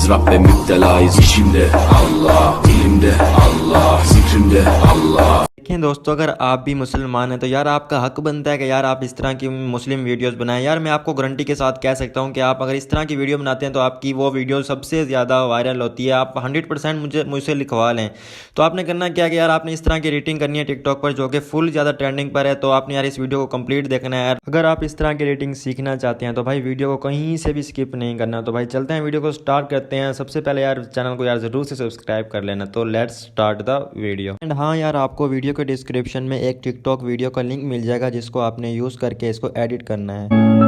Biz Rabbe müptelayız. İşimde Allah, dilimde Allah, zikrimde Allah. देखिए दोस्तों, अगर आप भी मुसलमान हैं तो यार आपका हक बनता है कि यार आप इस तरह की मुस्लिम वीडियोस बनाएं। यार मैं आपको गारंटी के साथ कह सकता हूं कि आप अगर इस तरह की वीडियो बनाते हैं तो आपकी वो वीडियो सबसे ज़्यादा वायरल होती है। आप 100% मुझसे लिखवा लें। तो आपने करना क्या कि यार आपने इस तरह की रेटिंग करनी है टिकटॉक पर, जो कि फुल ज़्यादा ट्रेंडिंग पर है। तो आपने यार इस वीडियो को कंप्लीट देखना है। यार अगर आप इस तरह की रेटिंग सीखना चाहते हैं तो भाई वीडियो को कहीं से भी स्किप नहीं करना। तो भाई चलते हैं, वीडियो को स्टार्ट करते हैं। सबसे पहले यार चैनल को यार ज़रूर से सब्सक्राइब कर लेना। तो let's start the video. And हाँ यार, आपको वीडियो के डिस्क्रिप्शन में एक टिकटॉक वीडियो का लिंक मिल जाएगा, जिसको आपने यूज़ करके इसको एडिट करना है।